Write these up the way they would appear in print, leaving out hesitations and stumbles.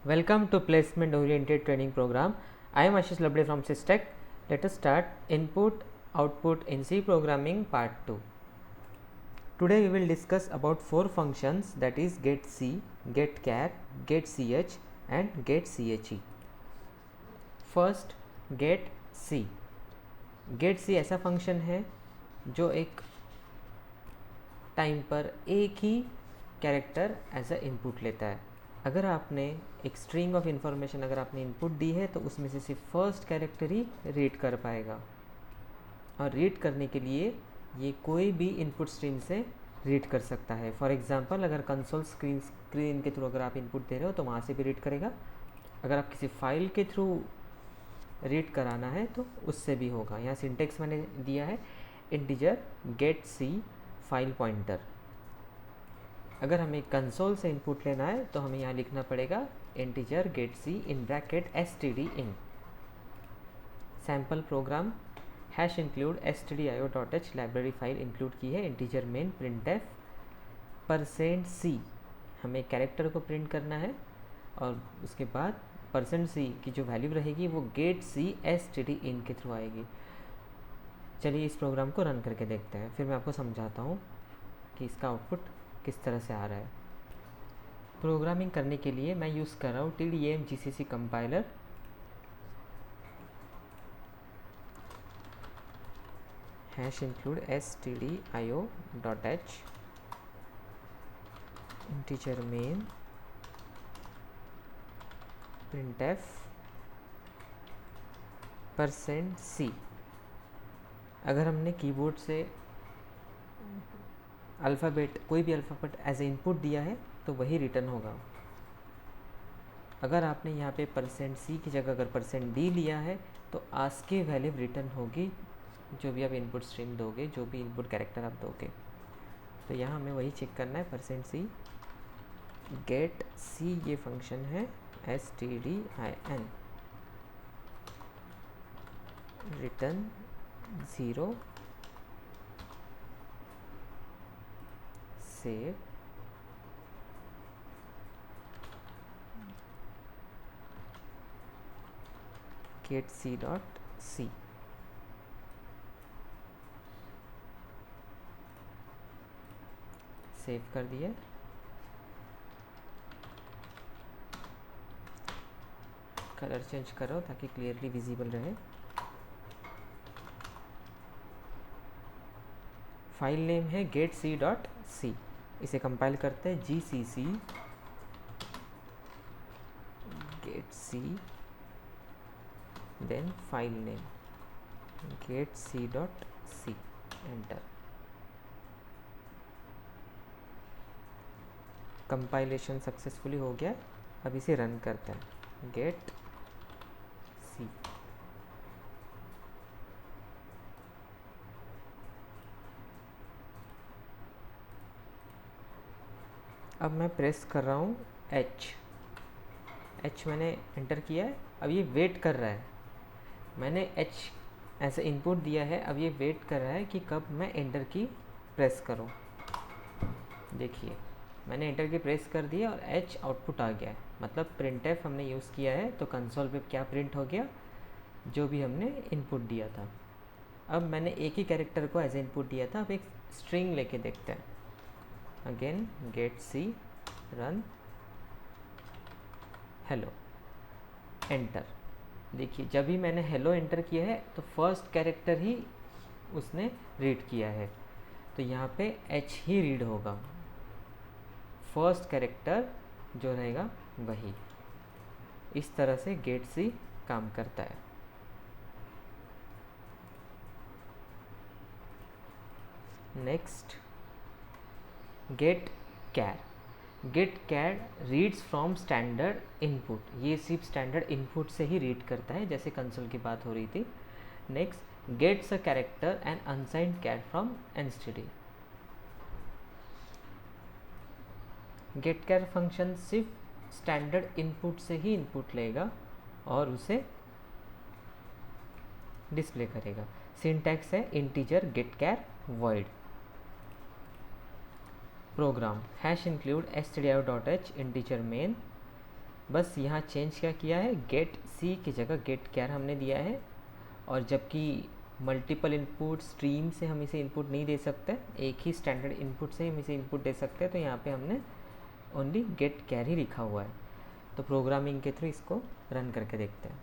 Welcome to Placement Oriented Training Program. I am Ashish Labde from Systech. Let us start Input Output in C Programming Part 2. Today we will discuss about 4 functions, that is getC, getChar, getCh and getChe. First getC. getC ऐसा function है जो एक time पर एक ही character as a input लेता है. अगर आपने एक स्ट्रिंग ऑफ इंफॉर्मेशन अगर आपने इनपुट दी है तो उसमें से सिर्फ फर्स्ट कैरेक्टर ही रीड कर पाएगा, और रीड करने के लिए ये कोई भी इनपुट स्ट्रीम से रीड कर सकता है. फॉर एग्जांपल, अगर कंसोल स्क्रीन के थ्रू अगर आप इनपुट दे रहे हो तो वहाँ से भी रीड करेगा. अगर आप किसी फाइल के थ्रू रीड कराना है तो उससे भी होगा. यहाँ सिंटेक्स मैंने दिया है इंटीजर गेट सी फाइल पॉइंटर. अगर हमें कंसोल से इनपुट लेना है तो हमें यहाँ लिखना पड़ेगा integer get c in bracket std in. Sample program hash include stdio.h library file include की है. इंटीजर मेन printf %c हमें कैरेक्टर को प्रिंट करना है, और उसके बाद %c की जो वैल्यू रहेगी वो गेट सी std in के थ्रू आएगी. चलिए इस प्रोग्राम को रन करके देखते हैं, फिर मैं आपको समझाता हूँ कि इसका आउटपुट किस तरह से आ रहा है. प्रोग्रामिंग करने के लिए मैं यूज़ कर रहा हूँ TDM GCC compiler. Hash include stdio.h integer main printf %c. अगर हमने कीबोर्ड से अल्फ़ाबेट कोई भी अल्फ़ाबेट एज ए इनपुट दिया है तो वही रिटर्न होगा. अगर आपने यहाँ पे %c की जगह अगर %d लिया है तो आस्के वैल्यू रिटर्न होगी जो भी आप इनपुट स्ट्रीम दोगे, जो भी इनपुट कैरेक्टर आप दोगे. तो यहाँ हमें वही चेक करना है. %c गेट सी ये फंक्शन है stdin return 0 save get c dot c. Save कर दिए. कलर चेंज करो ताकि क्लियरली विजिबल रहे. फाइल नेम है getc.c. इसे कंपाइल करते हैं gcc getc then file name getc.c. Enter. Compilation successfully हो गया. अब इसे रन करते हैं. Get c. अब मैं प्रेस कर रहा हूँ H मैंने एंटर किया है. अब ये वेट कर रहा है. मैंने H ऐसे इनपुट दिया है. अब ये वेट कर रहा है कि कब मैं एंटर की प्रेस करूँ. देखिए मैंने एंटर की प्रेस कर दिया और H आउटपुट आ गया है. मतलब printf हमने यूज़ किया है तो कंसोल पे क्या प्रिंट हो गया, जो भी हमने इनपुट दिया था. अब मैंने एक ही कैरेक्टर को एज इनपुट दिया था. अब एक स्ट्रिंग लेके देखते हैं. अगेन गेट सी रन हेलो एंटर. देखिए जब भी मैंने हेलो एंटर किया है तो फर्स्ट कैरेक्टर ही उसने रीड किया है, तो यहाँ पे H ही रीड होगा. फर्स्ट कैरेक्टर जो रहेगा वही. इस तरह से गेट सी काम करता है. Next get char. Get char reads from standard input. ये सिर्फ स्टैंडर्ड इनपुट से ही रीड करता है, जैसे कंसोल की बात हो रही थी. Next gets a character and unsigned char from std. Get char function सिर्फ स्टैंडर्ड इनपुट से ही इनपुट लेगा और उसे डिस्प्ले करेगा. सिंटैक्स है इंटीजर गेट कैर void. Program hash include stdio.h integer main बस यहाँ चेंज क्या किया है, गेट सी की जगह गेट कैर हमने दिया है। और जबकि मल्टीपल इनपुट स्ट्रीम से हम इसे इनपुट नहीं दे सकते, एक ही स्टैंडर्ड इनपुट से हम इसे इनपुट दे सकते हैं, तो यहाँ पे हमने ओनली गेट कैर ही लिखा हुआ है। तो प्रोग्रामिंग के थ्रू इसको रन करके देखते हैं।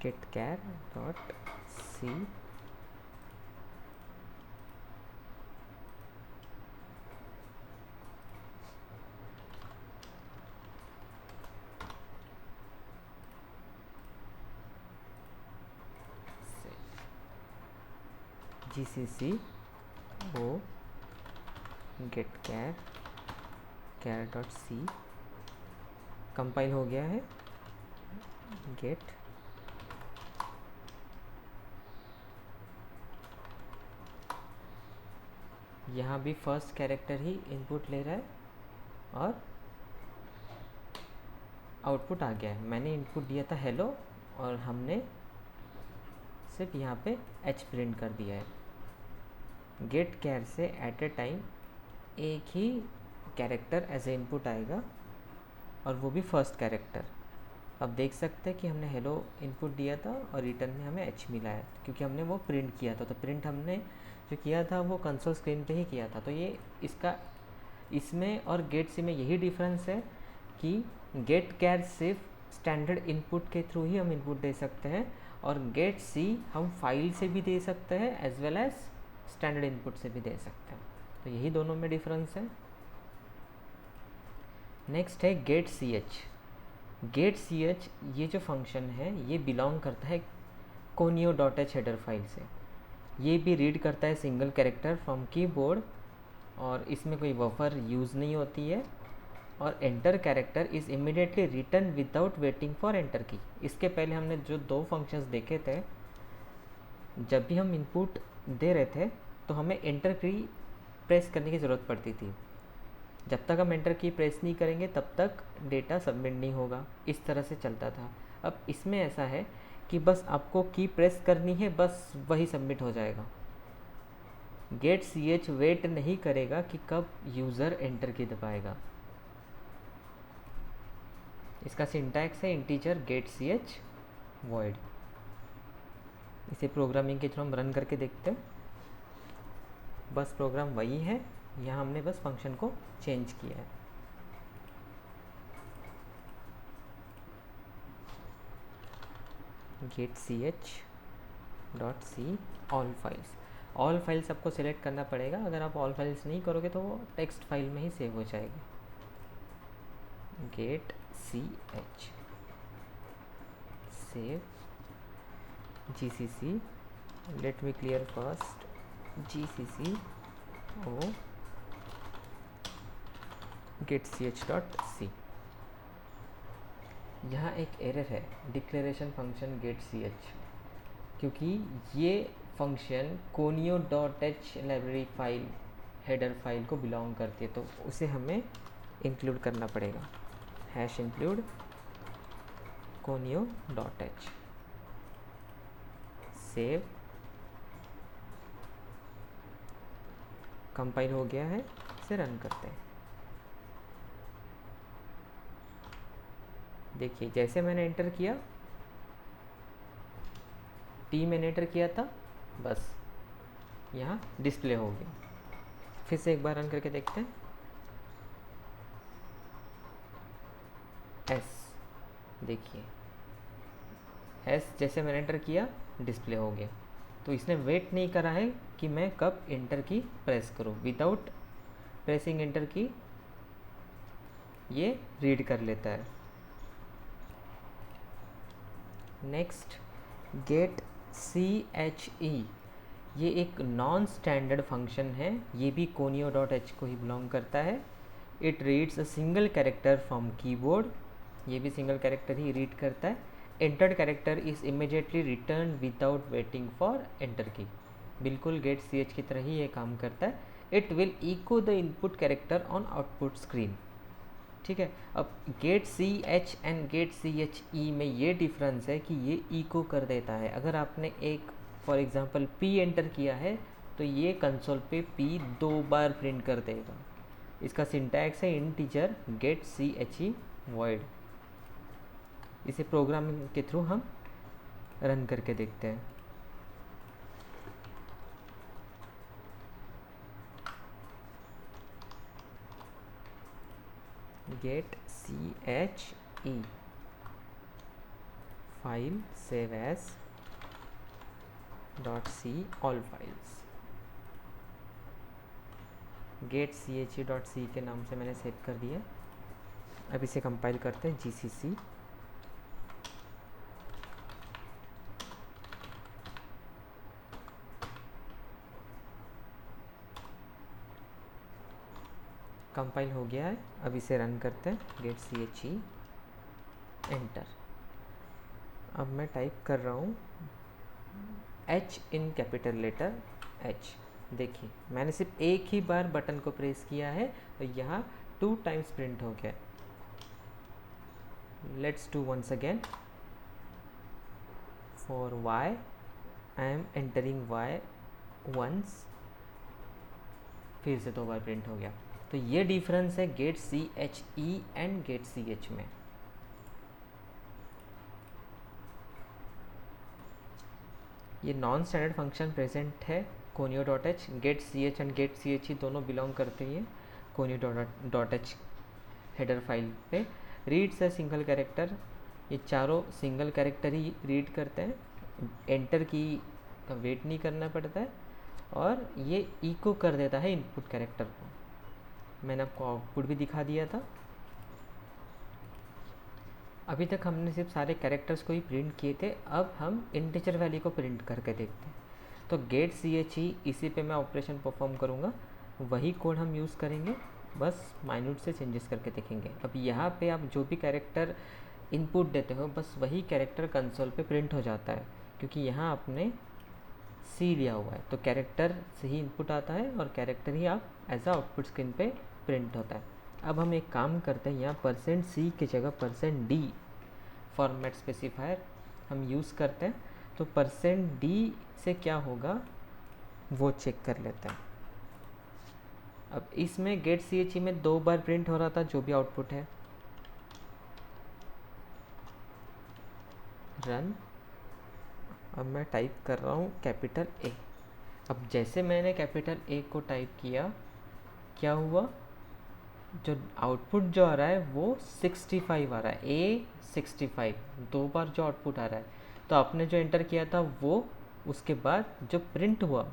गेट कैर डॉट सी GCC ओ गेट कैर डॉट सी कंपाइल हो गया है। गेट यहाँ भी फर्स्ट कैरेक्टर ही इनपुट ले रहा है और आउटपुट आ गया है। मैंने इनपुट दिया था हेलो और हमने सिर्फ यहाँ पे एच प्रिंट कर दिया है। गेट कैर से एट ए टाइम एक ही कैरेक्टर एज ए इनपुट आएगा और वो भी फर्स्ट कैरेक्टर। अब देख सकते हैं कि हमने हेलो इनपुट दिया था और रिटर्न में हमें एच मिला है, क्योंकि हमने वो प्रिंट किया था। तो प्रिंट हमने जो किया था वो कंसोल स्क्रीन पे ही किया था। तो ये इसमें और गेट सी में यही डिफरेंस है कि गेट कैर सिर्फ स्टैंडर्ड इनपुट के थ्रू ही हम इनपुट दे सकते हैं, और गेट सी हम फाइल से भी दे सकते हैं as well as standard input से भी दे सकते हैं। तो यही दोनों में डिफरेंस है। नेक्स्ट है गेट सी एच। गेट सी एच ये जो फंक्शन है ये बिलोंग करता है conio dot h header file से। ये भी रीड करता है सिंगल कैरेक्टर फ्रॉम कीबोर्ड, और इसमें कोई बफर यूज़ नहीं होती है, और enter character is immediately return without waiting for enter की। इसके पहले हमने जो दो फंक्शंस देखे थे, जब भी हम इनपुट दे रहे थे तो हमें एंटर की प्रेस करने की ज़रूरत पड़ती थी। जब तक हम एंटर की प्रेस नहीं करेंगे तब तक डेटा सबमिट नहीं होगा। इस तरह से चलता था। अब इसमें ऐसा है कि बस आपको की प्रेस करनी है, बस वही सबमिट हो जाएगा। गेट सी एच वेट नहीं करेगा कि कब यूज़र एंटर की दबाएगा। इसका सिंटैक्स है इंटीजर गेट सी एच वॉइड। इसे प्रोग्रामिंग के थ्रू हम रन करके देखते हैं। बस प्रोग्राम वही है, यहाँ हमने बस फंक्शन को चेंज किया है। गेट सी h dot c all files. All files आपको सिलेक्ट करना पड़ेगा। अगर आप ऑल फाइल्स नहीं करोगे तो वो टेक्स्ट फाइल में ही सेव हो जाएगी। गेट सी h save GCC, let me clear first, GCC o get ch.c। यहाँ एक एरर है डिक्लेरेशन फंक्शन गेट सी एच, क्योंकि ये function conio dot h library file header file को बिलोंग करती है, तो उसे हमें इंक्लूड करना पड़ेगा। Hash include conio dot h. Save, compile हो गया है, इसे रन करते हैं। देखिए जैसे मैंने एंटर किया, टी मैंने एंटर किया था, बस यहाँ डिस्प्ले हो गया। फिर से एक बार रन करके देखते हैं। एस, देखिए एस जैसे मैंने एंटर किया डिस्प्ले हो गया। तो इसने वेट नहीं करा है कि मैं कब एंटर की प्रेस करूं। विदाउट प्रेसिंग एंटर की ये रीड कर लेता है। नेक्स्ट गेट सी एच ई, ये एक नॉन स्टैंडर्ड फंक्शन है। ये भी कोनियो डॉट एच को ही बिलोंग करता है। It reads a single character from keyboard. ये भी सिंगल कैरेक्टर ही रीड करता है। Entered character is immediately return without waiting for enter की। बिल्कुल गेट सी एच की तरह ही ये काम करता है। It will echo the input character on output screen. ठीक है। अब get C H and get C H E में ये डिफरेंस है कि ये इको कर देता है। अगर आपने एक फॉर एग्जांपल p एंटर किया है तो ये कंसोल पे p 2 बार प्रिंट कर देगा। इसका सिंटैक्स है इंटीजर गेट चे वॉइड। इसे प्रोग्रामिंग के थ्रू हम रन करके देखते हैं। गेट चे file save as .c all files. गेट चे.c के नाम से मैंने सेव कर दिया। अब इसे कंपाइल करते हैं जीसीसी कंपाइल हो गया है। अब इसे रन करते हैं गेट चे एंटर। अब मैं टाइप कर रहा हूँ H in capital letter H। देखिए मैंने सिर्फ एक ही बार बटन को प्रेस किया है तो यहाँ 2 टाइम्स प्रिंट हो गया। Let's do once again. For y I am entering y once, फिर से 2 बार प्रिंट हो गया। तो ये डिफरेंस है गेट चे एंड गेट ch में। ये नॉन स्टैंडर्ड फंक्शन प्रेजेंट है conio.h। Get ch and get ch दोनों बिलोंग करते हैं conio.h हेडर फाइल पे। रीड्स है सिंगल कैरेक्टर, ये चारों सिंगल कैरेक्टर ही रीड करते हैं। एंटर की का वेट नहीं करना पड़ता है और ये इको कर देता है इनपुट कैरेक्टर को। मैंने आपको आउटपुट भी दिखा दिया था। अभी तक हमने सिर्फ सारे कैरेक्टर्स को ही प्रिंट किए थे, अब हम इंटीजर वैल्यू को प्रिंट करके देखते हैं। तो गेट चे इसी पे मैं ऑपरेशन परफॉर्म करूँगा, वही कोड हम यूज़ करेंगे, बस माइन्यूट से चेंजेस करके देखेंगे। अब यहाँ पे आप जो भी कैरेक्टर इनपुट देते हो बस वही कैरेक्टर कंसोल पे प्रिंट हो जाता है, क्योंकि यहाँ आपने सी लिया हुआ है। तो कैरेक्टर से ही इनपुट आता है और कैरेक्टर ही आप एज अ आउटपुट स्क्रीन पे प्रिंट होता है। अब हम एक काम करते हैं, यहाँ %c की जगह %d फॉर्मेट स्पेसिफायर हम यूज़ करते हैं। तो %d से क्या होगा वो चेक कर लेते हैं। अब इसमें गेट चे में 2 बार प्रिंट हो रहा था जो भी आउटपुट है। रन। अब मैं टाइप कर रहा हूँ कैपिटल A। अब जैसे मैंने कैपिटल A को टाइप किया, क्या हुआ, जो आउटपुट जो आ रहा है वो 65 आ रहा है। A65 2 बार जो आउटपुट आ रहा है। तो आपने जो एंटर किया था वो, उसके बाद जो प्रिंट हुआ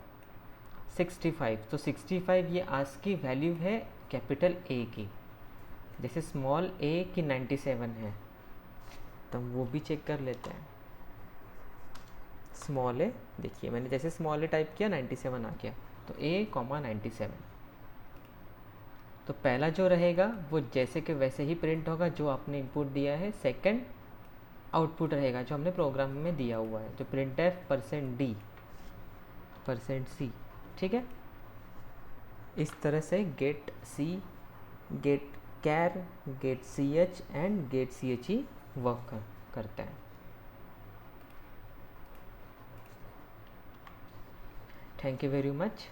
65। तो 65 ये आज की वैल्यू है कैपिटल A की। जैसे स्मॉल a की 97 है तो हम वो भी चेक कर लेते हैं। स्मॉल ए, देखिए मैंने जैसे स्मॉल ए टाइप किया 97 आ गया। तो A,97। तो पहला जो रहेगा वो जैसे कि वैसे ही प्रिंट होगा जो आपने इनपुट दिया है। सेकंड आउटपुट रहेगा जो हमने प्रोग्राम में दिया हुआ है, जो प्रिंट है %d %c। ठीक है, इस तरह से get C, get char, get ch and get che work करते हैं। Thank you very much.